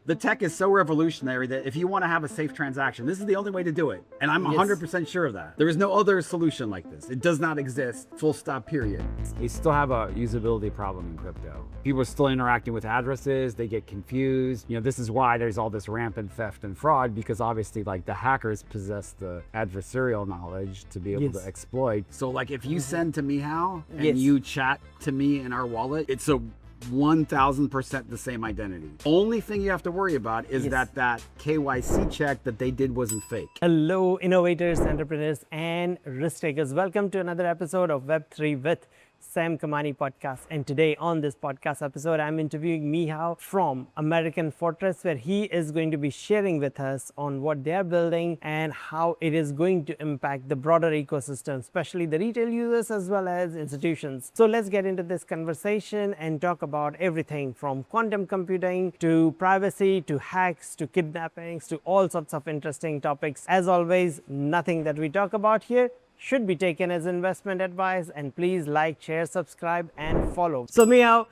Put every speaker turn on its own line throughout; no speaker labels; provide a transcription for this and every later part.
The tech is so revolutionary that if you want to have a safe transaction, this is the only way to do it. And I'm 100% sure of that. There is no other solution like this. It does not exist, full stop, period.
We still have a usability problem in crypto. People are still interacting with addresses, they get confused. This is why there's all this rampant theft and fraud, because obviously like the hackers possess the adversarial knowledge to be able to exploit.
So like if you send to Mehow and you chat to me in our wallet, it's a 1000% the same identity. Only thing you have to worry about is that KYC check that they did wasn't fake.
Hello, innovators, entrepreneurs, and risk takers. Welcome to another episode of Web3 with Sam Kamani podcast. And today on this podcast episode, I'm interviewing Mihal from American Fortress, where he is going to be sharing with us on what they're building and how it is going to impact the broader ecosystem, especially the retail users as well as institutions. So let's get into this conversation and talk about everything from quantum computing to privacy to hacks to kidnappings to all sorts of interesting topics. As always, nothing that we talk about here should be taken as investment advice, and please like, share, subscribe, and follow. So Mehow,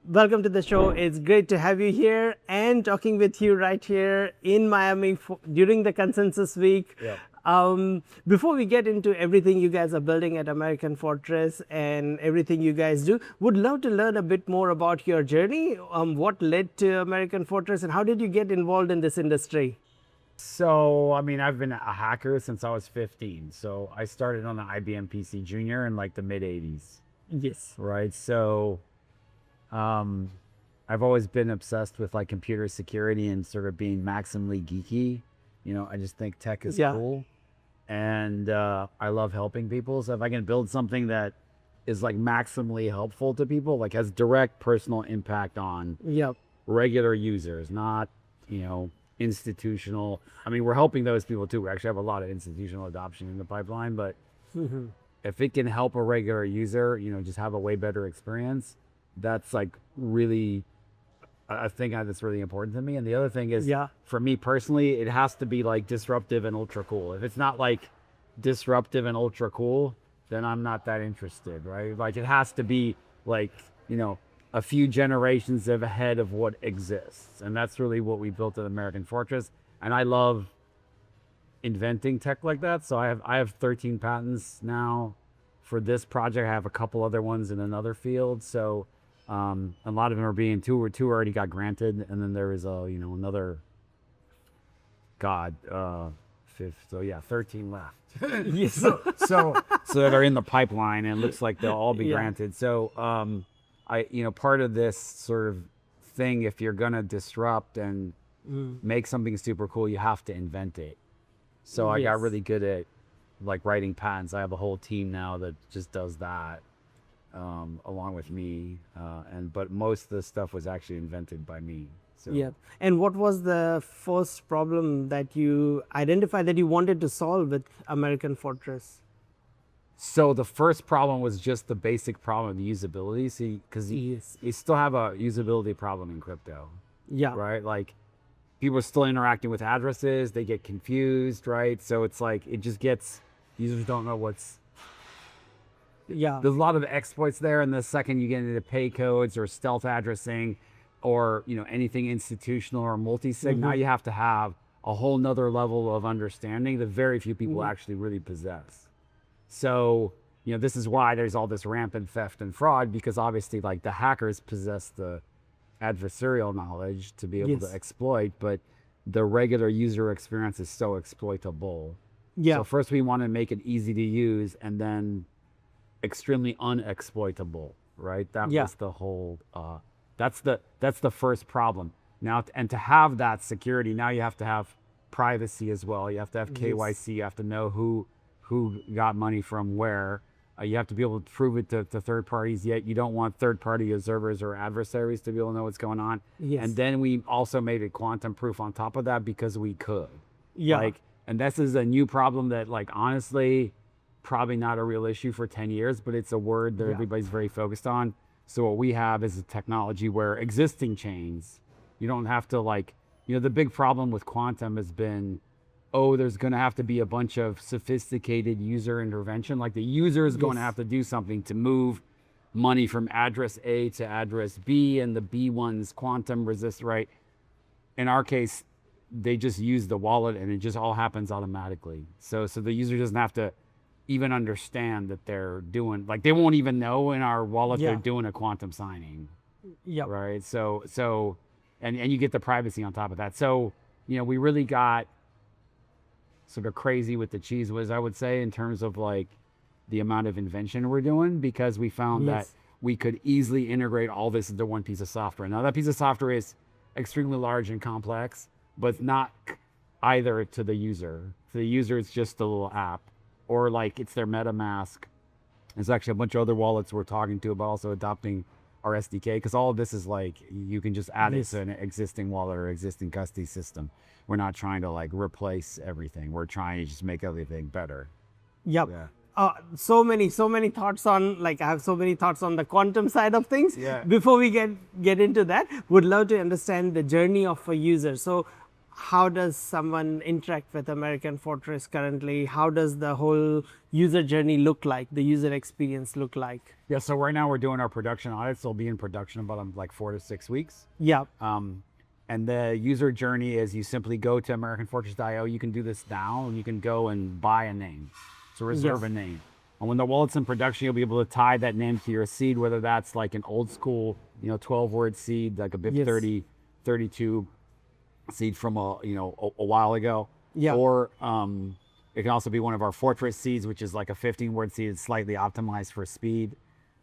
welcome to the show. It's great to have you here and talking with you right here in Miami during the Consensus Week. Before we get into everything you guys are building at American Fortress and everything you guys do, would love to learn a bit more about your journey. What led to American Fortress and how did you get involved in this industry?
So, I've been a hacker since I was 15. So I started on the IBM PC Junior in like the mid 80s.
Yes.
Right. So, I've always been obsessed with like computer security and sort of being maximally geeky. I just think tech is cool. And I love helping people. So if I can build something that is like maximally helpful to people, like has direct personal impact on regular users, not, institutional. We're helping those people too. We actually have a lot of institutional adoption in the pipeline, but if it can help a regular user, just have a way better experience, that's like really a thing that's really important to me. And the other thing is, for me personally, it has to be like disruptive and ultra cool. If it's not like disruptive and ultra cool, then I'm not that interested, right? Like it has to be like, a few generations ahead of what exists. And that's really what we built at American Fortress. And I love inventing tech like that. So I have 13 patents now for this project. I have a couple other ones in another field. So a lot of them are being two already got granted. And then there is another fifth. So 13 left. So that are in the pipeline, and it looks like they'll all be granted. So part of this sort of thing, if you're gonna disrupt and make something super cool, you have to invent it. So I got really good at like writing patents. I have a whole team now that just does that along with me. But most of the stuff was actually invented by me. So.
Yeah. And what was the first problem that you identified that you wanted to solve with American Fortress?
So the first problem was just the basic problem of usability. See, because you still have a usability problem in crypto. Yeah. Right? Like people are still interacting with addresses, they get confused, right? So it's like users don't know what's. There's a lot of exploits there, and the second you get into pay codes or stealth addressing or anything institutional or multi-sig, now you have to have a whole nother level of understanding that very few people actually really possess. So, this is why there's all this rampant theft and fraud, because obviously like the hackers possess the adversarial knowledge to be able to exploit, but the regular user experience is so exploitable. So first we want to make it easy to use and then extremely unexploitable, right? That was the whole, that's the first problem. Now, and to have that security, now you have to have privacy as well. You have to have KYC, you have to know who got money from where. You have to be able to prove it to third parties, yet you don't want third-party observers or adversaries to be able to know what's going on. And then we also made it quantum proof on top of that because we could. And this is a new problem that honestly, probably not a real issue for 10 years, but it's a word that everybody's very focused on. So what we have is a technology where existing chains, you don't have to the big problem with quantum has been, there's going to have to be a bunch of sophisticated user intervention. Like the user is going to have to do something to move money from address A to address B, and the B one's quantum resist, right? in our case, they just use the wallet and it just all happens automatically. So the user doesn't have to even understand that they're doing, like they won't even know in our wallet they're doing a quantum signing.
Yep.
Right. So and you get the privacy on top of that. So, we really got sort of crazy with the cheese whiz, I would say, in terms of like the amount of invention we're doing, because we found that we could easily integrate all this into one piece of software. Now that piece of software is extremely large and complex, but not either to the user. To the user, it's just a little app, or like it's their MetaMask. There's actually a bunch of other wallets we're talking to about also adopting our SDK, because all of this is like, you can just add it to an existing wallet or existing custody system. We're not trying to like replace everything. We're trying to just make everything better.
Yep. Yeah. So many thoughts on, like, I have so many thoughts on the quantum side of things.
Yeah.
Before we get into that, would love to understand the journey of a user. So how does someone interact with American Fortress currently? How does the whole user journey look like, the user experience look like?
Yeah, so right now we're doing our production audits. They'll be in production about like 4 to 6 weeks.
Yeah.
And the user journey is you simply go to AmericanFortress.io. You can do this now, and you can go and buy a name. So reserve a name. And when the wallet's in production, you'll be able to tie that name to your seed, whether that's like an old school, 12-word seed, like a BIP30, 32 seed from a while ago. Yeah. Or it can also be one of our Fortress seeds, which is like a 15-word seed. It's slightly optimized for speed.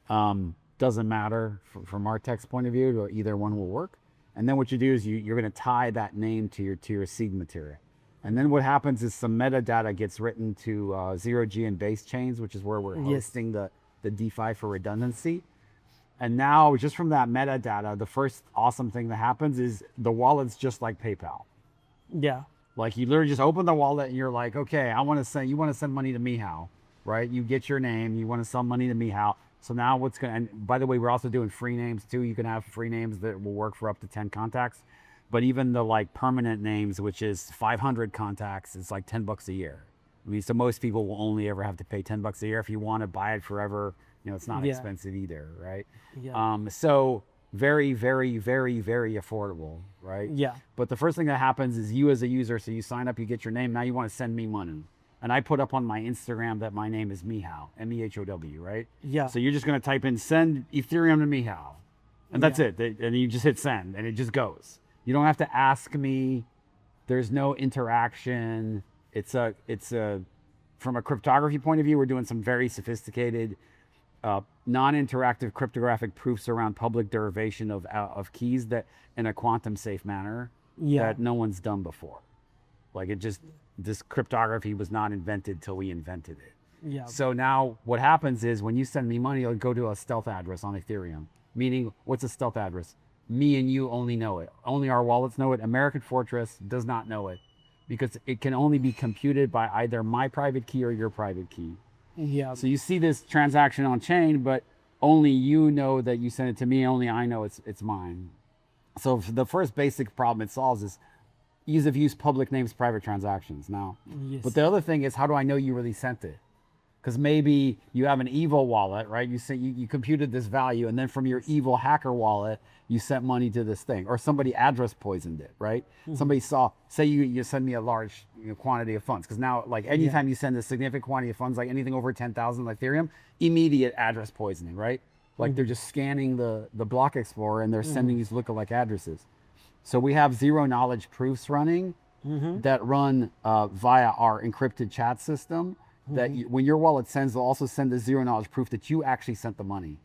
Doesn't matter from our tech's point of view, either one will work. And then what you do is you're going to tie that name to your seed material. And then what happens is some metadata gets written to 0G and base chains, which is where we're hosting the DeFi for redundancy. And now, just from that metadata, the first awesome thing that happens is the wallet's just like PayPal.
Yeah.
Like you literally just open the wallet and you're like, okay, you want to send money to Mehow, right? You get your name, you want to send money to Mehow. So now and by the way, we're also doing free names too. You can have free names that will work for up to 10 contacts. But even the like permanent names, which is 500 contacts, it's like $10 a year. I mean, so most people will only ever have to pay $10 a year. If you want to buy it forever, it's not expensive either, right? Yeah. So very, very, very, very affordable, right?
Yeah.
But the first thing that happens is you as a user, so you sign up, you get your name, now you want to send me money. And I put up on my Instagram that my name is Mehow, M-E-H-O-W, right? Yeah. So you're just going to type in send Ethereum to Mehow. And that's it. And you just hit send and it just goes. You don't have to ask me. There's no interaction. It's from a cryptography point of view, we're doing some very sophisticated, non-interactive cryptographic proofs around public derivation of keys that in a quantum safe manner that no one's done before. Like this cryptography was not invented till we invented it. Yeah. So now what happens is when you send me money, it'll go to a stealth address on Ethereum. Meaning, what's a stealth address? Me and you only know it. Only our wallets know it. American Fortress does not know it because it can only be computed by either my private key or your private key. Yeah. So you see this transaction on chain, but only you know that you sent it to me. Only I know it's mine. So the first basic problem it solves is ease of use, public names, private transactions. Now, but the other thing is, how do I know you really sent it? Because maybe you have an evil wallet, right? You computed this value, and then from your evil hacker wallet, you sent money to this thing, or somebody address poisoned it, right? Mm-hmm. Somebody say you send me a large quantity of funds, because now, like anytime you send a significant quantity of funds, like anything over 10,000 Ethereum, immediate address poisoning, right? Like they're just scanning the block explorer and they're sending these lookalike addresses. So we have zero knowledge proofs running that run via our encrypted chat system. That when your wallet sends, they'll also send a zero knowledge proof that you actually sent the money.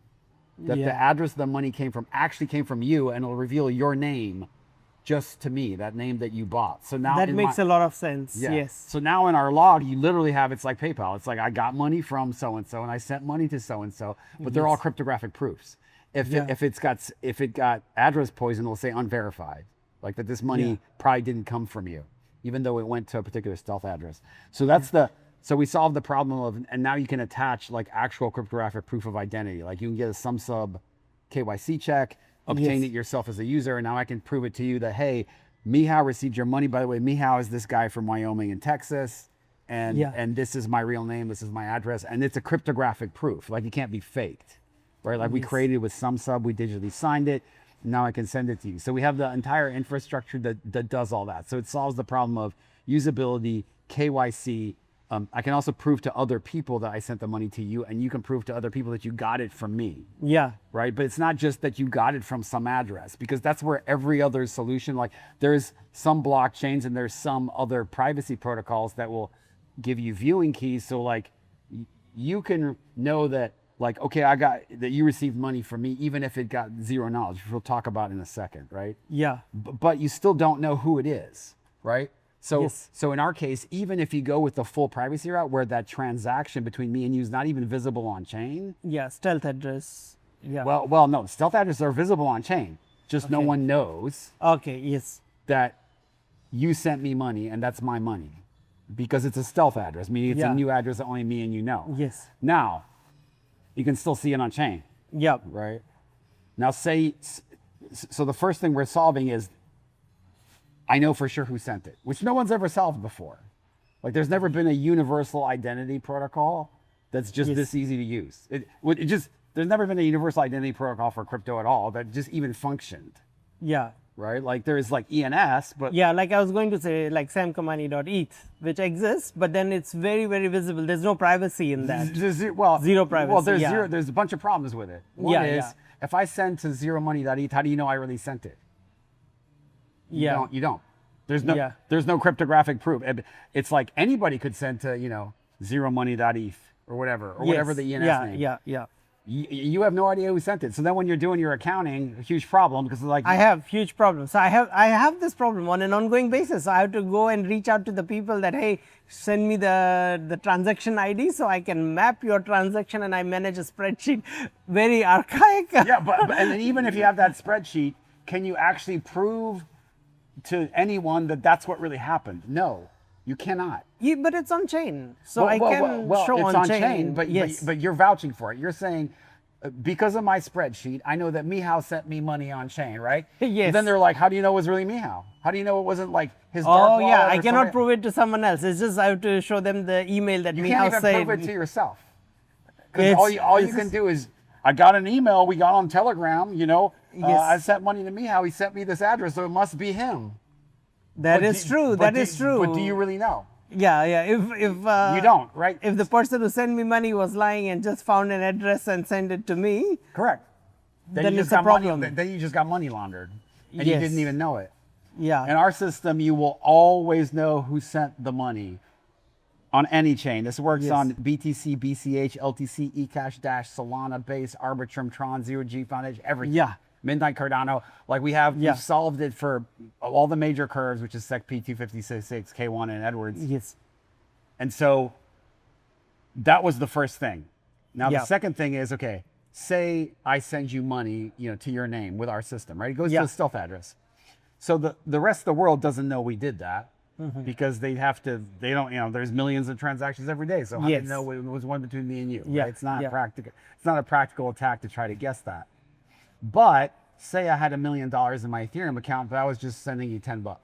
That the address the money came from actually came from you, and it'll reveal your name just to me, that name that you bought. So now
that makes a lot of sense. Yeah. Yes.
So now in our log, you literally have, it's like PayPal. It's like I got money from so-and-so and I sent money to so-and-so, but they're all cryptographic proofs. If it got address poison, it'll say unverified. Like that this money probably didn't come from you, even though it went to a particular stealth address. So that's so we solved the problem of, and now you can attach like actual cryptographic proof of identity. Like you can get a sum sub KYC check, obtain it yourself as a user, and now I can prove it to you that, hey, Mehow received your money. By the way, Mehow is this guy from Wyoming and Texas, and this is my real name, this is my address, and it's a cryptographic proof. Like it can't be faked, right? Like we created it with sum sub, we digitally signed it.
Now I can send it to you. So we have the entire infrastructure that does all that. So it solves the problem of usability, KYC. I can also prove to other people that I sent the money to you, and you can prove to other people that you got it from me.
Yeah.
Right? But it's not just that you got it from some address, because that's where every other solution, like there's some blockchains and there's some other privacy protocols that will give you viewing keys. So like you can know that, like, okay, I got that you received money from me, even if it got zero knowledge, which we'll talk about in a second, right?
Yeah.
But you still don't know who it is, right? So,
Yes.
so in our case, even if you go with the full privacy route, where that transaction between me and you is not even visible on chain.
Yeah, stealth address. Yeah.
Well, no, stealth addresses are visible on chain. Just no one knows
Okay. Yes.
that you sent me money and that's my money, because it's a stealth address, meaning it's
Yeah.
a new address that only me and you know.
Yes.
Now, you can still see it on chain.
Yep.
Right. Now so the first thing we're solving is, I know for sure who sent it, which no one's ever solved before. Like there's never been a universal identity protocol that's just this easy to use. There's never been a universal identity protocol for crypto at all that just even functioned.
Yeah.
Right. Like there's like ENS, but
Yeah, like I was going to say, like samkamani.eth, which exists, but then it's very, very visible. There's no privacy in that. Zero privacy.
Well, there's
yeah.
there's a bunch of problems with it. One is, if I send to zeromoney.eth, how do you know I really sent it? You don't. There's no cryptographic proof. It's like anybody could send to, zeromoney.eth or whatever, or whatever the ENS name.
Yeah.
You have no idea who sent it. So then when you're doing your accounting, a huge problem, because like
I have huge problems. So I have this problem on an ongoing basis. So I have to go and reach out to the people that, hey, send me the transaction ID so I can map your transaction, and I manage a spreadsheet. Very archaic.
Yeah, but and then even if you have that spreadsheet, can you actually prove to anyone that that's what really happened? No, you cannot.
Yeah, but it's on chain, so I can show
it's
on chain.
But
yes.
but you're vouching for it. You're saying, because of my spreadsheet, I know that Mehow sent me money on chain, right?
Yes.
But then they're like, how do you know it was really Mehow? How do you know it wasn't like his dark
Oh
wallet
yeah,
or
I cannot
somebody?
prove it to someone else. It's just I have to show them the email that
You
Mehow
can't even
said.
prove it to yourself. Because all you can do is, I got an email we got on Telegram, I sent money to Mehow, he sent me this address, so it must be him.
That is true. That is true.
But do you really know?
Yeah. If
You don't, right?
If the person who sent me money was lying and just found an address and sent it to me,
correct.
Then
you
it's
just
a
got
problem.
Then you just got money laundered, and
Yes.
you didn't even know it.
Yeah.
In our system, you will always know who sent the money on any chain. This works on BTC, BCH, LTC, eCash, Dash, Solana, Base, Arbitrum, Tron, Zero G Foundation, everything.
Yeah.
Midnight Cardano. Like we've solved it for all the major curves, which is SEC-P 256, K1, and Edwards.
Yes.
And so that was the first thing. Now the second thing is, okay, say I send you money, to your name with our system, right? It goes to a stealth address. So the rest of the world doesn't know we did that, because they don't, there's millions of transactions every day. So how do you know it was one between me and you?
Yeah.
Right? It's not practical. It's not a practical attack to try to guess that. But say I had $1 million in my Ethereum account, but I was just sending you $10.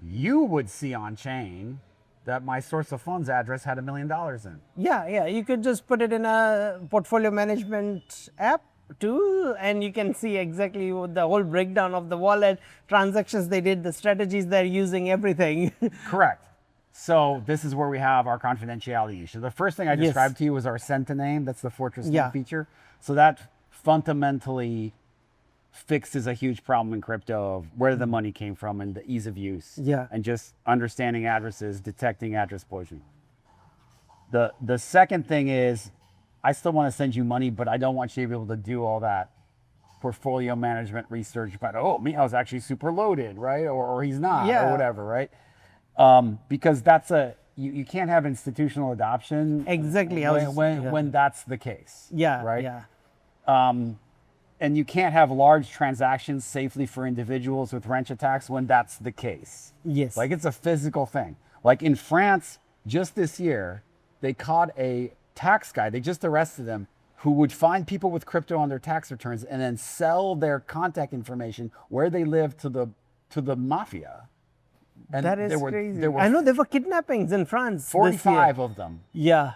You would see on chain that my source of funds address had $1 million in.
Yeah. You could just put it in a portfolio management app tool, and you can see exactly what the whole breakdown of the wallet transactions they did, the strategies they're using, everything.
Correct. So this is where we have our confidentiality issue. The first thing I described to you was our send to name. That's the fortress name feature. So that fundamentally fixes a huge problem in crypto of where the money came from and the ease of use.
Yeah.
And just understanding addresses, detecting address poisoning. The second thing is, I still want to send you money, but I don't want you to be able to do all that portfolio management research about, Mihaw's actually super loaded, right? Or he's not, or whatever, right? Because that's you can't have institutional adoption
Exactly.
when that's the case.
Yeah.
Right.
Yeah.
And you can't have large transactions safely for individuals with wrench attacks when that's the case.
Yes.
Like it's a physical thing. Like in France, just this year, they caught a tax guy. They just arrested him, who would find people with crypto on their tax returns and then sell their contact information, where they live, to the mafia. And
that is crazy.
There were
I know there were kidnappings in France.
45 of them.
Yeah.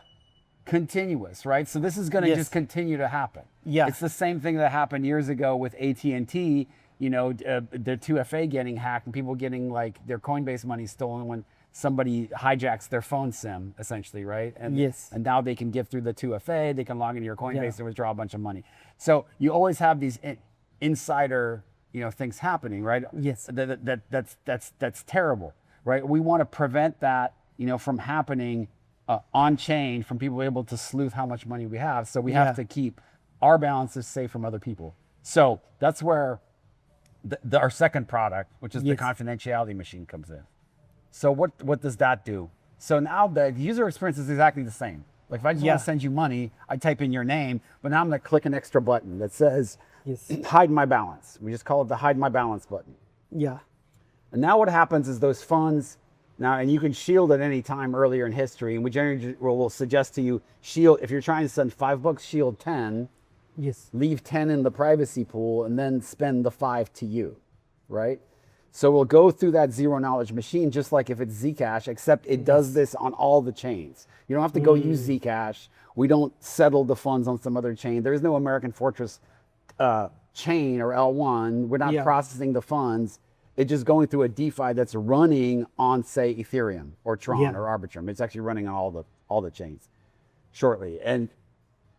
continuous, right? So this is going to just continue to happen.
Yeah.
It's the same thing that happened years ago with AT&T, you know, their 2FA getting hacked and people getting like their Coinbase money stolen when somebody hijacks their phone SIM, essentially, right? And, and now they can get through the 2FA, they can log into your Coinbase and withdraw a bunch of money. So you always have these insider, you know, things happening, right?
Yes.
That's terrible, right? We want to prevent that, you know, from happening on chain, from people able to sleuth how much money we have. So we have to keep our balances safe from other people. So that's where our second product, which is the confidentiality machine, comes in. So what does that do? So now the user experience is exactly the same. Like if I just want to send you money, I type in your name, but now I'm going to click an extra button that says hide my balance. We just call it the hide my balance button.
Yeah.
And now what happens is those funds now, and you can shield at any time earlier in history, and we generally will suggest to you shield, if you're trying to send $5, shield 10, leave 10 in the privacy pool, and then spend the 5 to you, right? So we'll go through that zero knowledge machine just like if it's Zcash, except it does this on all the chains. You don't have to go use Zcash. We don't settle the funds on some other chain. There is no American Fortress chain or L1. We're not processing the funds. It's just going through a DeFi that's running on, say, Ethereum or Tron or Arbitrum. It's actually running on all the chains shortly. And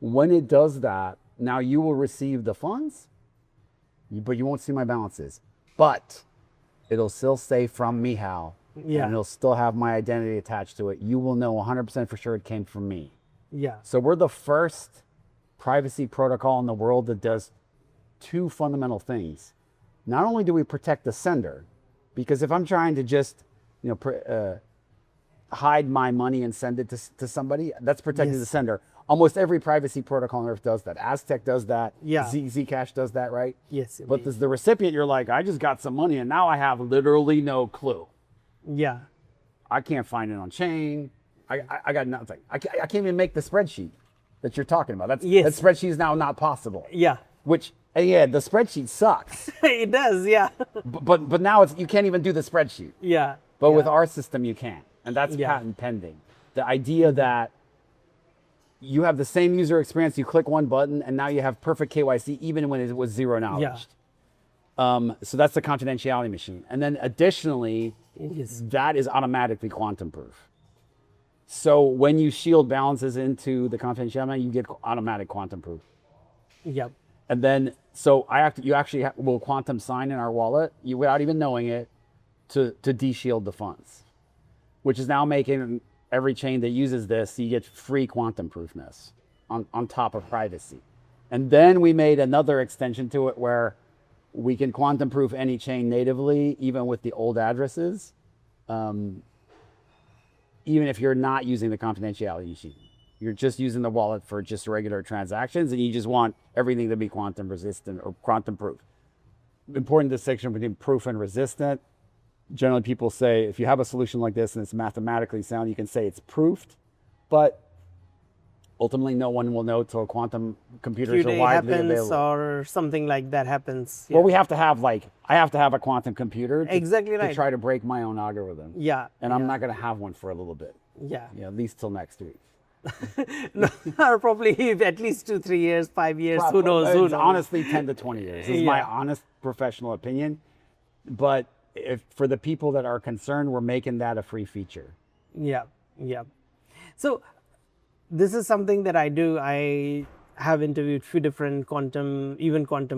when it does that, now you will receive the funds, but you won't see my balances. But it'll still say from Mihal, and it'll still have my identity attached to it. You will know 100% for sure it came from me.
Yeah.
So we're the first privacy protocol in the world that does two fundamental things. Not only do we protect the sender, because if I'm trying to just, you know, hide my money and send it to somebody, that's protecting the sender. Almost every privacy protocol on earth does that. Aztec does that. Zcash does that, right?
Yes.
But as the recipient, you're like, I just got some money and now I have literally no clue.
Yeah.
I can't find it on chain. I got nothing. I can't even make the spreadsheet that you're talking about. That spreadsheet is now not possible.
Yeah.
Which, yeah, the spreadsheet sucks.
It does, yeah.
But now you can't even do the spreadsheet.
Yeah.
But with our system, you can. And that's patent pending. The idea that you have the same user experience, you click one button, and now you have perfect KYC, even when it was zero knowledge. So that's the confidentiality machine. And then additionally, that is automatically quantum proof. So when you shield balances into the confidentiality, you get automatic quantum proof.
Yep.
And then, so you actually will quantum sign in our wallet, without even knowing it, to de-shield the funds, which is now making every chain that uses this, you get free quantum proofness on top of privacy. And then we made another extension to it where we can quantum proof any chain natively, even with the old addresses, even if you're not using the confidentiality machine. You're just using the wallet for just regular transactions, and you just want everything to be quantum resistant or quantum proof. Important distinction between proof and resistant. Generally, people say if you have a solution like this and it's mathematically sound, you can say it's proofed, but ultimately no one will know till quantum computers are widely available.
Or something like that happens.
Well, we have to have I have to have a quantum computer
to
try to break my own algorithm.
Yeah.
And I'm not going to have one for a little bit.
Yeah.
At least till next week.
No, probably at least 2, 3 years, 5 years. Who knows? Who knows?
Honestly, 10 to 20 years. This is my honest professional opinion. But for the people that are concerned, we're making that a free feature.
Yeah. So this is something that I do. I have interviewed few different quantum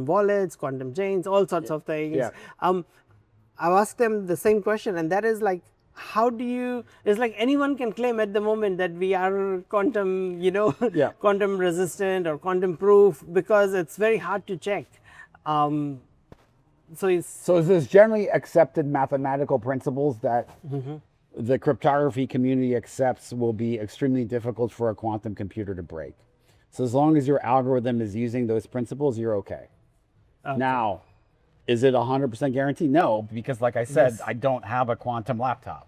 wallets, quantum chains, all sorts of things. I've asked them the same question, and that is like, how do you, it's like anyone can claim at the moment that we are quantum, quantum resistant or quantum proof, because it's very hard to check. So
there's generally accepted mathematical principles that the cryptography community accepts will be extremely difficult for a quantum computer to break. So as long as your algorithm is using those principles, you're okay. Now, is it 100% guaranteed? No, because like I said, I don't have a quantum laptop.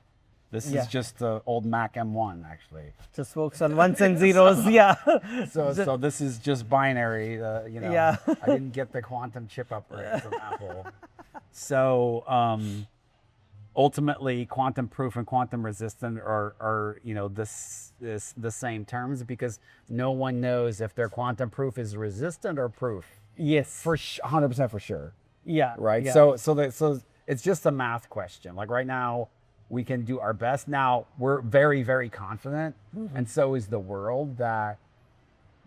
This is just the old Mac M1, actually.
Just works on ones and zeros,
So this is just binary, I didn't get the quantum chip upgrade from Apple. So
ultimately quantum proof and quantum resistant are the same terms, because no one knows if their quantum proof is resistant or proof.
Yes.
For 100% for sure.
Yeah.
Right.
Yeah.
So it's just a math question. Like right now, we can do our best. Now we're very, very confident, and so is the world, that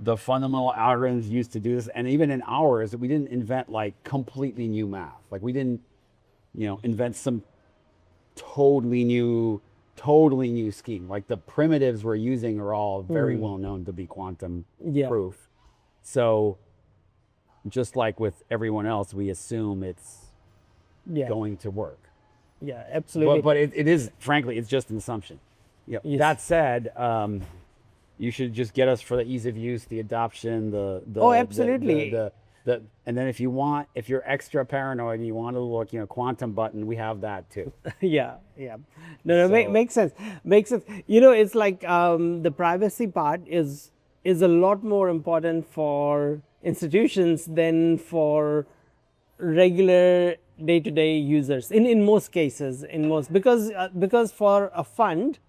the fundamental algorithms used to do this, and even in ours, we didn't invent like completely new math. Like we didn't, invent some totally new scheme. Like the primitives we're using are all very well known to be quantum proof. So just like with everyone else, we assume it's going to work.
Yeah, absolutely.
But it is, frankly, it's just an assumption. Yeah. Yes. That said, you should just get us for the ease of use, the adoption,
absolutely.
And then if you're extra paranoid and you want to look, quantum button, we have that too.
Yeah. No, makes sense. It's like the privacy part is a lot more important for institutions than for regular day-to-day users in most cases, because for a fund,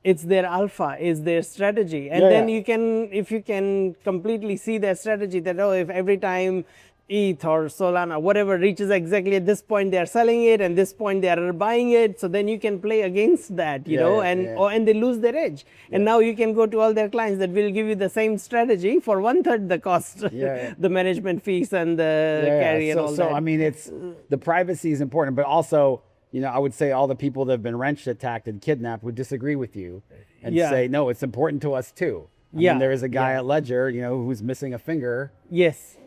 it's their alpha, is their strategy, and then if you can completely see their strategy, that if every time ETH or Solana, whatever, reaches exactly at this point, they are selling it, and this point they are buying it. So then you can play against that, and they lose their edge. And now you can go to all their clients that will give you the same strategy for 1/3 the cost, the management fees and the carry and all that.
So I mean, it's the privacy is important, but also, I would say all the people that have been wrenched, attacked, and kidnapped would disagree with you and say, no, it's important to us too. I mean, there is a guy at Ledger, who's missing a finger.
Yes.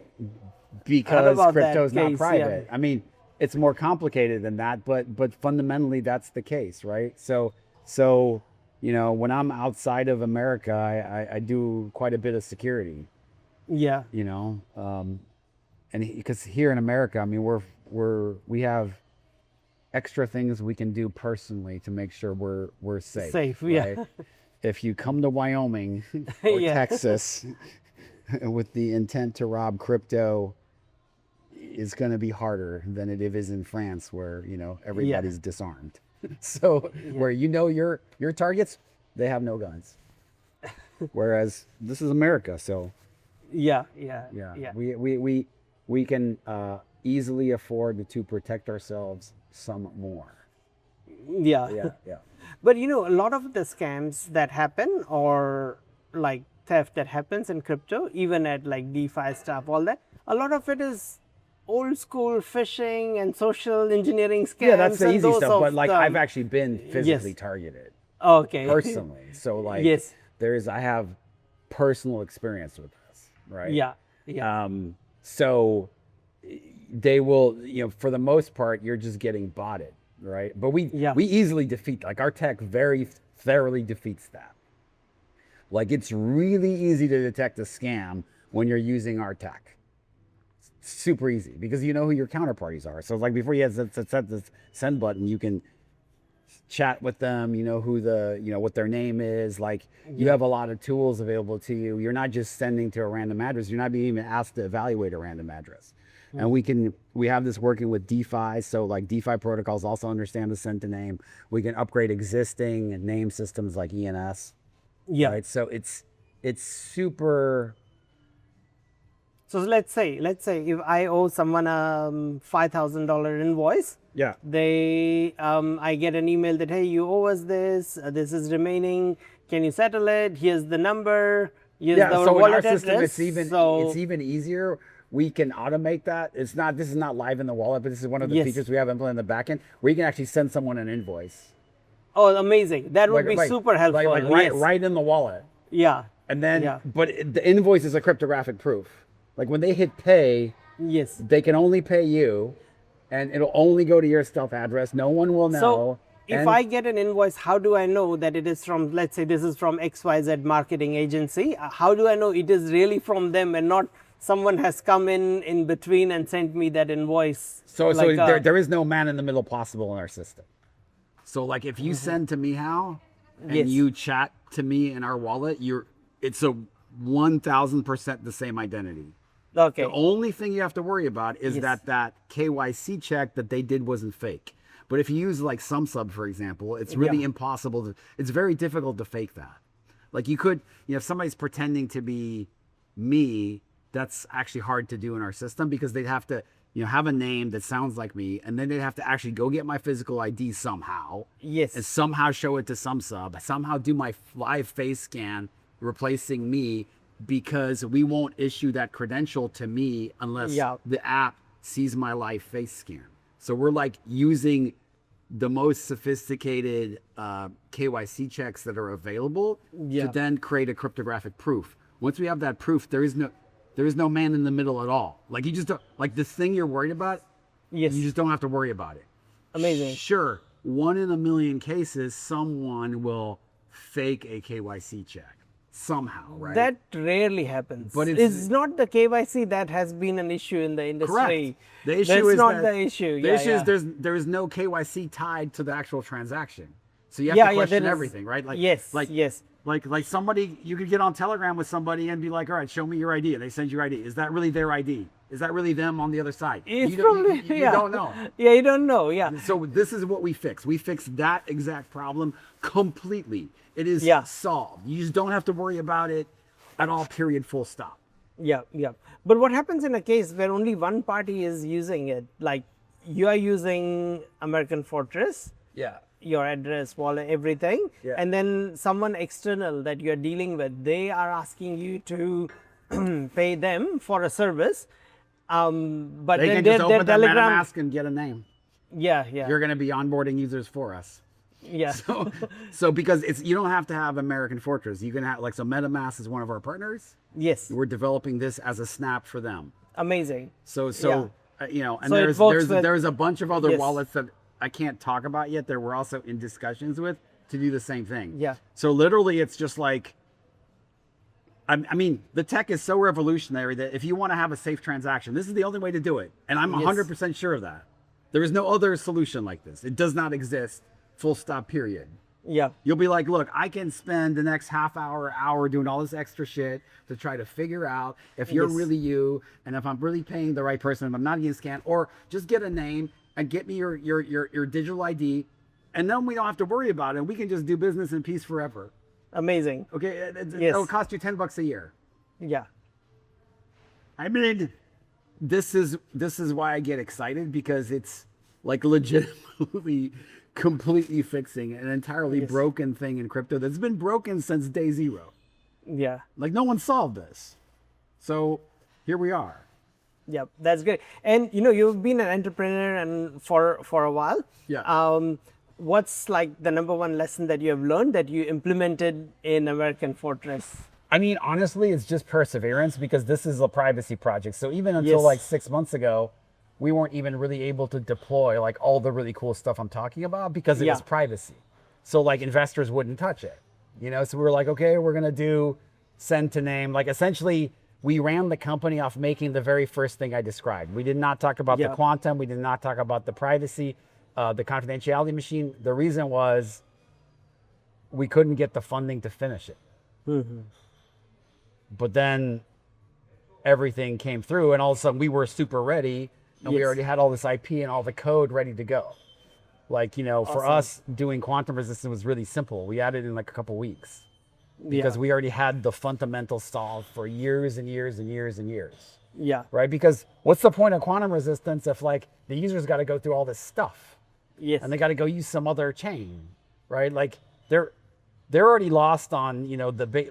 Because crypto's not private. I mean, it's more complicated than that, but fundamentally that's the case, right? So when I'm outside of America, I do quite a bit of security.
Yeah.
And because here in America, I mean, we have extra things we can do personally to make sure we're safe.
Safe,
right? If you come to Wyoming or Texas with the intent to rob crypto, is going to be harder than it is in France, where everybody's disarmed. So where your targets, they have no guns. Whereas this is America, so
yeah.
We can easily afford to protect ourselves some more.
Yeah. But a lot of the scams that happen, or like theft that happens in crypto, even at like DeFi stuff, all that, a lot of it is old school phishing and social engineering scams.
Yeah, that's the easy stuff. But like I've actually been physically targeted.
Okay.
Personally. So like I have personal experience with this, right?
Yeah.
So they will, for the most part, you're just getting botted, right? But we easily defeat, like our tech very thoroughly defeats that. Like it's really easy to detect a scam when you're using our tech. Super easy, because you know who your counterparties are. So like before you had to set the send button, you can chat with them, who what their name is. Like you have a lot of tools available to you. You're not just sending to a random address. You're not being even asked to evaluate a random address. And we have this working with DeFi. So like DeFi protocols also understand the send to name. We can upgrade existing name systems like ENS.
Yeah.
Right. So it's super.
So let's say if I owe someone a $5,000 invoice, I get an email that, hey, you owe us this. This is remaining. Can you settle it? Here's the number. Here's the
so
wallet
in our system,
address.
it's even easier. We can automate that. This is not live in the wallet, but this is one of the features we have implemented in the backend, where you can actually send someone an invoice.
Oh, amazing! That would be super helpful.
Right in the wallet.
Yeah.
And then, but the invoice is a cryptographic proof. Like when they hit pay, they can only pay you, and it'll only go to your stealth address. No one will know.
So if I get an invoice, how do I know that it is from, let's say this is from XYZ marketing agency? How do I know it is really from them and not someone has come in between and sent me that invoice?
So there is no man in the middle possible in our system.
So like if you send to Mehow and you chat to me in our wallet, it's a 1000% the same identity.
Okay.
The only thing you have to worry about is that KYC check that they did wasn't fake. But if you use like SumSub, for example, it's really impossible to, it's very difficult to fake that. Like you could, if somebody's pretending to be me, that's actually hard to do in our system because they'd have to, have a name that sounds like me, and then they'd have to actually go get my physical ID somehow.
Yes.
And somehow show it to SumSub, somehow do my live face scan replacing me, because we won't issue that credential to me unless the app sees my live face scan. So we're like using the most sophisticated KYC checks that are available to then create a cryptographic proof. Once we have that proof, there is no man in the middle at all. Like you just don't, like this thing you're worried about, you just don't have to worry about it.
Amazing.
Sure, 1 in a million cases, someone will fake a KYC check somehow, right?
That rarely happens.
But
it's not the KYC that has been an issue in the industry.
Correct. The issue
That's
is
not
that
the issue.
The issue is there is no KYC tied to the actual transaction. So you have to question everything, right? Like like somebody, you could get on Telegram with somebody and be like, all right, show me your ID. And they send you your ID. Is that really their ID? Is that really them on the other side?
It's
you
don't
know.
Yeah, you don't know. Yeah.
So this is what we fix. We fix that exact problem completely. It is solved. You just don't have to worry about it at all, period, full stop.
Yeah. But what happens in a case where only one party is using it? Like you are using American Fortress.
Yeah.
Your address, wallet, everything. Yeah. And then someone external that you're dealing with, they are asking you to pay them for a service. But
they
then
can just open their
Telegram
MetaMask and get a name.
Yeah.
You're going to be onboarding users for us.
Yeah.
So because you don't have to have American Fortress. You can have so MetaMask is one of our partners.
Yes.
We're developing this as a snap for them.
Amazing.
So there's a bunch of other wallets that I can't talk about yet that we're also in discussions with to do the same thing.
Yeah.
So literally it's just like, I mean, the tech is so revolutionary that if you want to have a safe transaction, this is the only way to do it. And I'm 100% sure of that. There is no other solution like this. It does not exist, full stop, period.
Yeah.
You'll be like, look, I can spend the next half hour doing all this extra shit to try to figure out if you're really you and if I'm really paying the right person, if I'm not getting scanned, or just get a name and get me your digital ID, and then we don't have to worry about it. We can just do business in peace forever.
Amazing.
Okay, it'll cost you $10 a year.
Yeah.
I mean, this is why I get excited, because it's like legitimately completely fixing an entirely broken thing in crypto that's been broken since day zero.
Yeah.
Like no one solved this. So here we are.
Yeah, that's great. And you've been an entrepreneur and for a while.
Yeah.
What's like the number one lesson that you have learned that you implemented in American Fortress?
I mean, honestly, it's just perseverance, because this is a privacy project. So even until like 6 months ago, we weren't even really able to deploy like all the really cool stuff I'm talking about, because it was privacy. So like investors wouldn't touch it, So we were like, okay, we're going to do send to name. Like essentially, we ran the company off making the very first thing I described. We did not talk about the quantum. We did not talk about the privacy, the confidentiality machine. The reason was we couldn't get the funding to finish it. Mm-hmm. But then everything came through, and all of a sudden we were super ready, and we already had all this IP and all the code ready to go. Like, for us, doing quantum resistance was really simple. We added in like a couple weeks, because we already had the fundamentals solved for years and years and years and years.
Yeah.
Right? Because what's the point of quantum resistance if like the users got to go through all this stuff?
Yes.
And they got to go use some other chain, right? Like they're already lost on,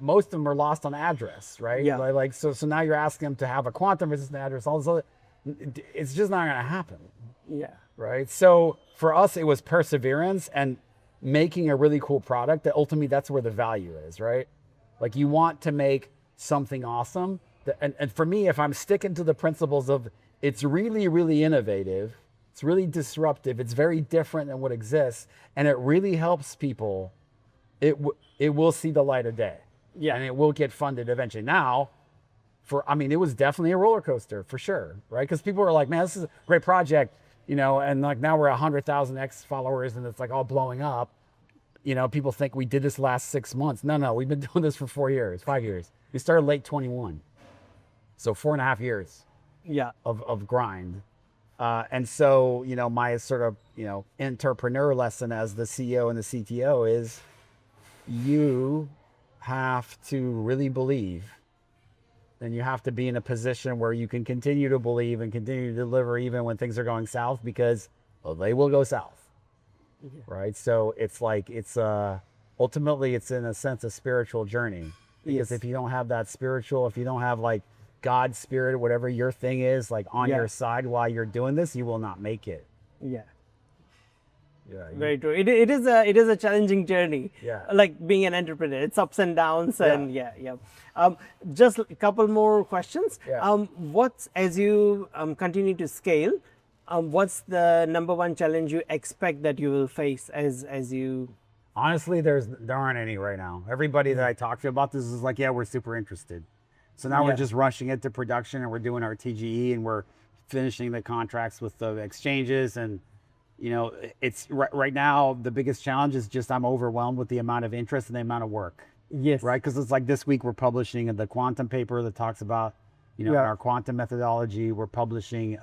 most of them are lost on address, right?
Yeah.
Like so now you're asking them to have a quantum resistant address, all this other, it's just not going to happen.
Yeah.
Right? So for us, it was perseverance and making a really cool product that ultimately that's where the value is, right? Like you want to make something awesome. And for me, if I'm sticking to the principles of it's really, really innovative, it's really disruptive, it's very different than what exists, and it really helps people, it will see the light of day. Yeah. And it will get funded eventually. Now, it was definitely a roller coaster for sure, right? Because people were like, man, this is a great project, and like now we're 100,000 X followers and it's like all blowing up. People think we did this last 6 months. No, we've been doing this for 5 years. We started late 21. So 4.5 years of grind.
And so, my sort of, entrepreneur lesson as the CEO and the CTO is you have to really believe, and you have to be in a position where you can continue to believe and continue to deliver even when things are going south, because they will go south. Yeah. Right. So it's like, ultimately it's in a sense a spiritual journey, because if you don't have that spiritual, if you don't have like God's spirit, whatever your thing is, like on your side while you're doing this, you will not make it.
Yeah. Very true. It is a challenging journey.
Yeah.
Like being an entrepreneur, it's ups and downs, and just a couple more questions.
Yeah.
As you continue to scale, what's the number one challenge you expect that you will face as you?
Honestly, there aren't any right now. Everybody that I talk to about this is like, yeah, we're super interested. So now we're just rushing it to production, and we're doing our TGE, and we're finishing the contracts with the exchanges. And, it's right now, the biggest challenge is just I'm overwhelmed with the amount of interest and the amount of work.
Yes.
Right? Because it's like this week we're publishing the quantum paper that talks about, our quantum methodology. We're publishing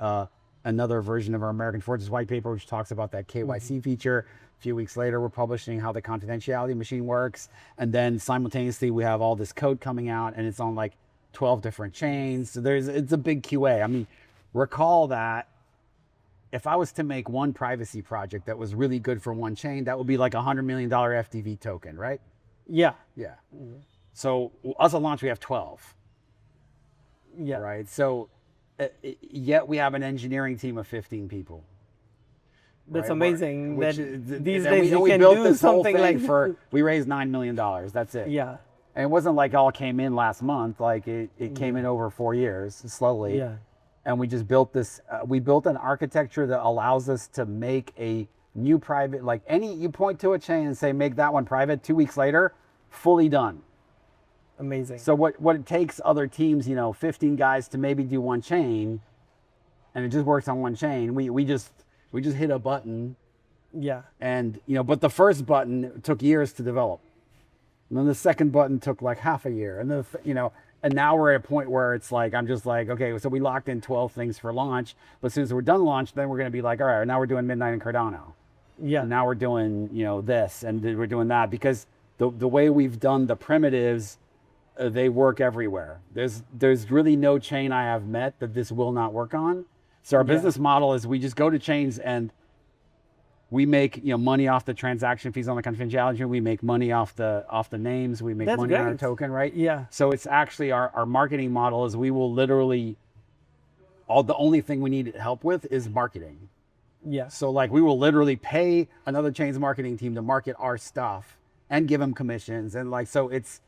another version of our American Fortress white paper, which talks about that KYC feature. A few weeks later, we're publishing how the confidentiality machine works. And then simultaneously, we have all this code coming out, and it's on like 12 different chains. So it's a big QA. I mean, recall that if I was to make one privacy project that was really good for one chain, that would be like $100 million FTV token, right?
Yeah.
Yeah. Mm-hmm. So us at launch, we have 12.
Yeah.
Right. So yet we have an engineering team of 15 people.
That's amazing. These days
we
can
built
do
this
something
whole thing
like
we raised $9 million. That's it.
Yeah.
And it wasn't like all came in last month. Like it came in over 4 years slowly.
Yeah.
And we just built this. We built an architecture that allows us to make a new private. Like you point to a chain and say, make that one private. 2 weeks later, fully done.
Amazing.
So what it takes other teams, 15 guys to maybe do one chain, and it just works on one chain. We just hit a button.
Yeah.
And but the first button took years to develop. And then the second button took like half a year. And then, and now we're at a point where it's like, I'm just like, okay, so we locked in 12 things for launch. But as soon as we're done launch, then we're going to be like, all right, now we're doing Midnight in Cardano.
Yeah.
And now we're doing, this, and we're doing that, because the way we've done the primitives, they work everywhere. There's really no chain I have met that this will not work on. So our business model is we just go to chains and we make money off the transaction fees on the confidentiality. We make money off the names. We make money on our token, right?
Yeah.
So it's actually our marketing model is we will literally the only thing we need help with is marketing.
Yeah.
So like we will literally pay another chain's marketing team to market our stuff and give them commissions, and like so it's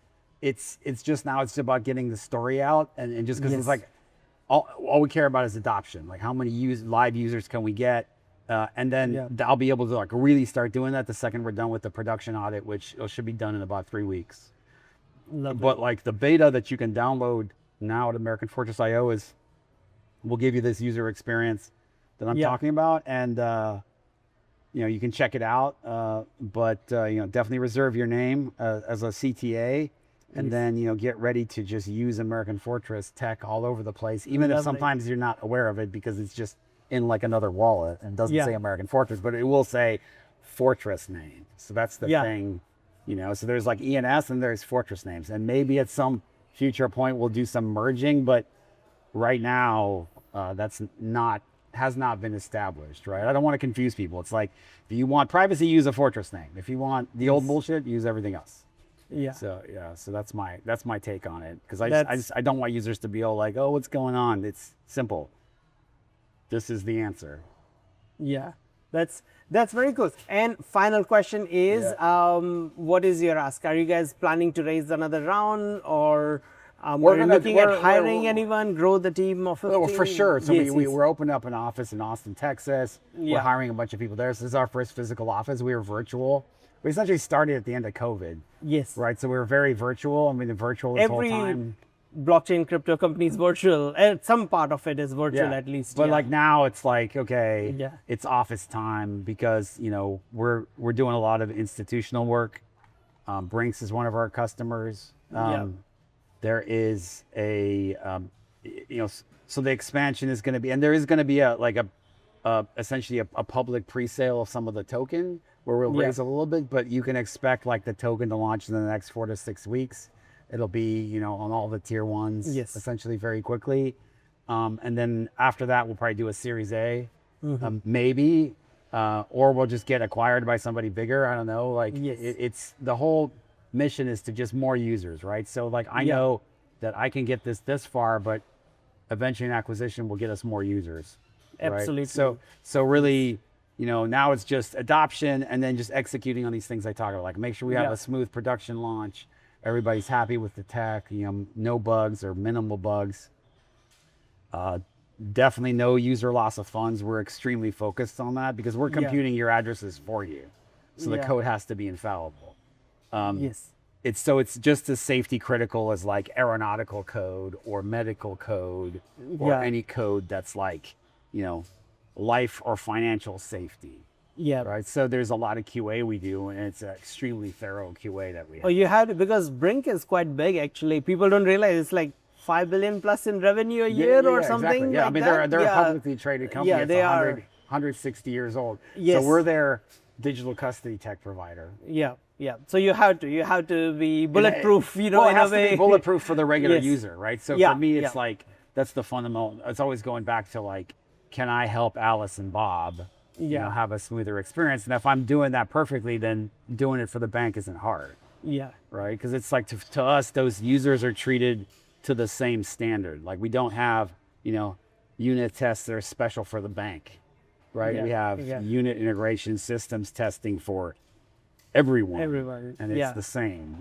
just now it's about getting the story out, and just because it's like all we care about is adoption. Like how many live users can we get? And then I'll be able to like really start doing that the second we're done with the production audit, which should be done in about 3 weeks. But like the beta that you can download now at American Fortress IO will give you this user experience that I'm talking about, and you can check it out. But definitely reserve your name as a CTA, and then get ready to just use American Fortress tech all over the place, even if sometimes you're not aware of it because it's just in like another wallet and doesn't say American Fortress, but it will say Fortress name. So that's the thing, so there's like ENS and there's Fortress names, and maybe at some future point we'll do some merging, but right now has not been established, right? I don't want to confuse people. It's like, if you want privacy, use a Fortress name. If you want the old bullshit, use everything else.
Yeah.
So that's my take on it, because I don't want users to be all like, oh, what's going on? It's simple. This is the answer.
Yeah, that's very cool. And final question is, what is your ask? Are you guys planning to raise another round, or are you looking at hiring anyone, grow the team of 15?
Well, for sure. So we're opening up an office in Austin, Texas. We're hiring a bunch of people there. So this is our first physical office. We were virtual. We essentially started at the end of COVID.
Yes.
Right. So we were very virtual. I mean, virtual this whole time.
Blockchain crypto companies virtual, some part of it is virtual at least.
But like now it's like, okay, it's office time, because we're doing a lot of institutional work. Brinks is one of our customers. There is a so the expansion is going to be, and there is going to be a essentially a public pre-sale of some of the token where we'll raise a little bit, but you can expect like the token to launch in the next 4 to 6 weeks. It'll be, you know, on all the tier ones essentially very quickly. And then after that, we'll probably do a Series A, maybe, or we'll just get acquired by somebody bigger. I don't know. Like it's the whole mission is to just more users, right? So like I know that I can get this far, but eventually an acquisition will get us more users.
Absolutely.
Right? So really, you know, now it's just adoption and then just executing on these things I talk about. Like make sure we have a smooth production launch. Everybody's happy with the tech, you know, no bugs or minimal bugs. Definitely no user loss of funds. We're extremely focused on that because we're computing your addresses for you. So the code has to be infallible. It's just as safety critical as like aeronautical code or medical code or any code that's like, you know, life or financial safety. Right. So there's a lot of QA we do, and it's an extremely thorough QA that we have.
Oh, you have to, because Brink is quite big actually. People don't realize it's like 5 billion plus in revenue a year or something.
Exactly. Yeah,
like
I mean they're a publicly traded company.
Yeah,
it's
they
160 years old. So we're their digital custody tech provider.
So you have to be bulletproof, you know,
well, it
in
has
a way.
to be bulletproof for the regular user, right? So for me, it's like, that's the fundamental. It's always going back to like, can I help Alice and Bob, you know, have a smoother experience? And if I'm doing that perfectly, then doing it for the bank isn't hard. Right? Because it's like to us, those users are treated to the same standard. Like we don't have, you know, unit tests that are special for the bank, right? We have unit integration systems testing for everyone. And it's the same.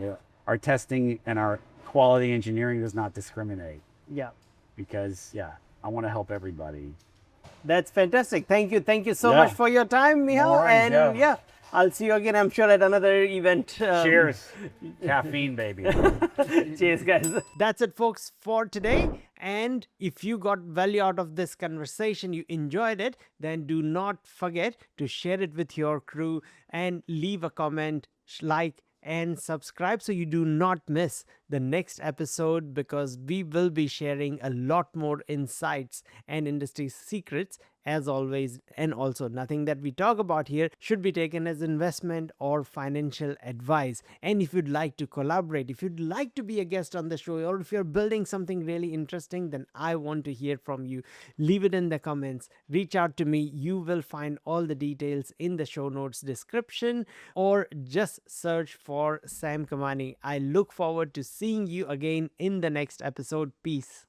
Our testing and our quality engineering does not discriminate. Because I want to help everybody.
That's fantastic. Thank you so much for your time, Mihal. And I'll see you again, I'm sure, at another event.
Cheers. Caffeine, baby.
Cheers, guys. That's it, folks, for today. And if you got value out of this conversation, you enjoyed it, then do not forget to share it with your crew and leave a comment, like, and subscribe so you do not miss the next episode, because we will be sharing a lot more insights and industry secrets as always. And also, nothing that we talk about here should be taken as investment or financial advice. And if you'd like to collaborate, if you'd like to be a guest on the show, or if you're building something really interesting, then I want to hear from you. Leave it in the comments, reach out to me. You will find all the details in the show notes description, or just search for Sam Kamani. I look forward to seeing you again in the next episode. Peace.